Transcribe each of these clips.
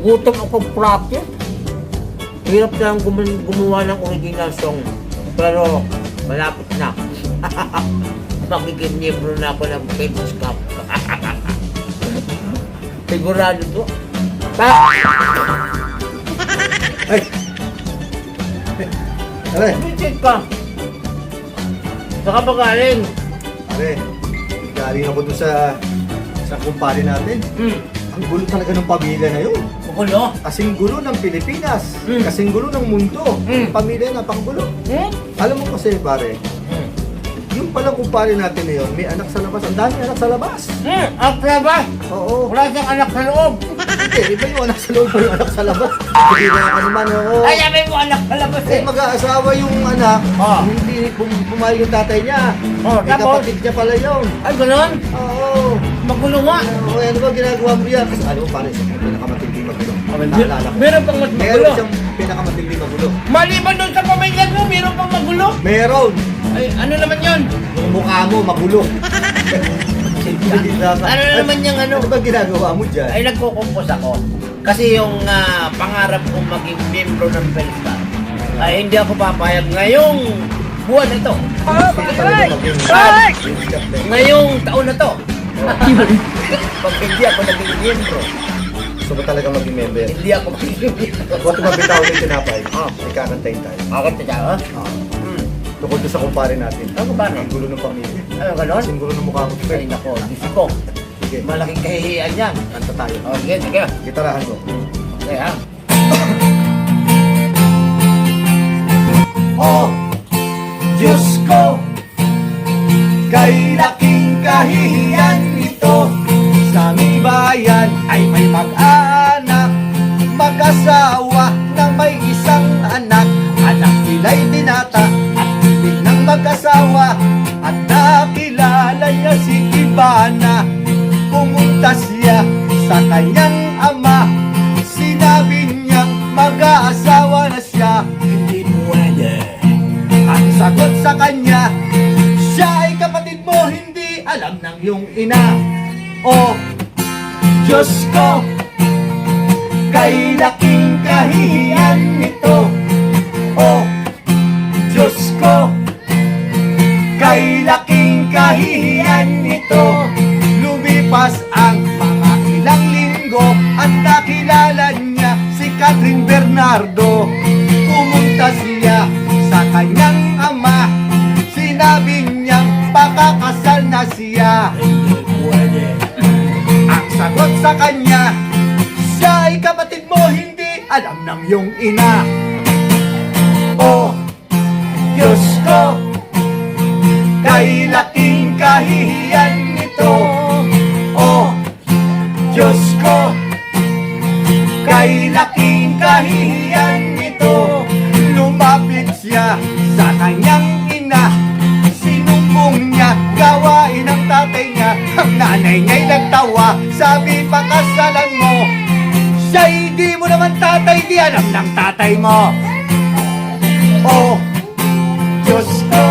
Nagugutom ako practice. Hirap na lang gumawa ng original song. Pero malapit na. Magiging libro na ako ng Pencils Cup. Sigurado to. Ay! Are, Visit ka. Saka ba galing? are, galing ako doon sa kumpare natin. Ang gulo talaga ng pamilya na yun. Magulo? Kasing gulo ng Pilipinas. Mm. Kasing gulo ng mundo. Mm. Pamilya na panggulo. Alam mo kasi pare, yung palang kumpare natin na yun, may anak sa labas. Ang dami anak sa labas. Ang labas. Oo. Wala siyang anak sa loob. Hindi, iba yung anak sa loob, yung anak sa labas. Hindi na ka naman, oo. Ay, sabi mo anak sa labas Eh, mag-aasawa yung anak, Ah. hindi pumayag yung tatay niya. Oh, May tapos? kapatid niya pala yun. Ay, gano'n? Oo. Magulo nga. Oo, ano ba ginagawa mo yan? Kasi alam mo, pare, siya pinakamatindi magulo. Naalala ko. Meron pang mas Meron magulo. siyang pinakamatindi magulo. Maliban doon sa pamilya mo, meron pang magulo. Meron! Ay, ano naman yun? Yung mukha mo, magulo. Ano naman yung ano? Ano ba ginagawa mo dyan? Ay, nagkukumpos ako. Kasi yung pangarap kong maging membro ng Belstar, ay hindi ako papayag ngayong buwan na to. Ngayong taon na to. Pag hindi ako naging membro, Gusto mo talaga maging member? hindi ako maging membro. Huwag mabitaw ulit tinapay. May kakantayin tayo. Bakit siya, ha? Tungkol doon sa kumpare natin. Ano ba? Ang gulo ng pamilya. Ano ganon? Kasing gulo ng mukha mo. Ay, nako, Diyos ko. Sige, Malaking kahihiyan yan. kanta tayo. O, sige, sige. Gitarahan ko. Okay, ha? Oh, Diyos ko, kay laking kahihiyan nito. Sa aming bayan ay may mag-anak, mag-asawa na may isang anak. Anak nila'y binata at ibig ng mag-asawa. At nakilala niya si Ivana. Pumunta siya sa kanyang ama. Sinabi niyang mag-aasawa na siya. Hindi pwede. Ang sagot sa kanya, siya ay kapatid mo, hindi alam ng iyong ina. Oh, Diyos ko, kay laking kahihiyan nito. Oh, Diyos ko, kay laking kahihiyan nito. Lumipas ang mga ilang linggo at nakilala niya si Catherine Bernardo. Pumunta siya sa kanyang ama. Sinabi niyang pakakasal na siya. Hindi pwede. Ang sagot sa kanya, siya ay kapatid mo, hindi alam ng iyong ina. Oh, Diyos ko, kay laking kahihiyan nito. Oh, Diyos ko, kay laking kahihiyan nito. Lumapit siya sa kanyang ina. Sinumbong niya gawain ng tatay niya. Ang nanay niya'y nagtawa. Sabi, pakasalan mo. Siya'y di mo naman tatay, di alam ng tatay mo. Oh, Diyos ko,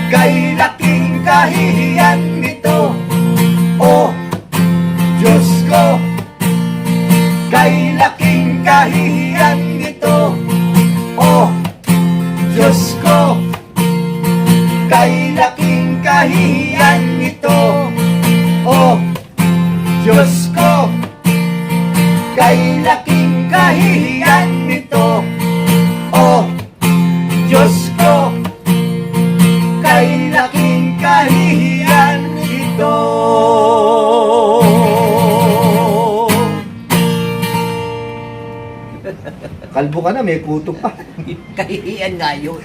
kay laking kahihiyan nito. Oh, Diyos ko, kay laking kahihiyan nito. Oh, Diyos ko, kay laking kahihiyan nito. Oh, Diyos ko, kay laking kahihiyan nito. Oh, Diyos ko, kay laking kahihiyan nito. Kalbo ka na, may kuto pa. Kahihiyan nga yun.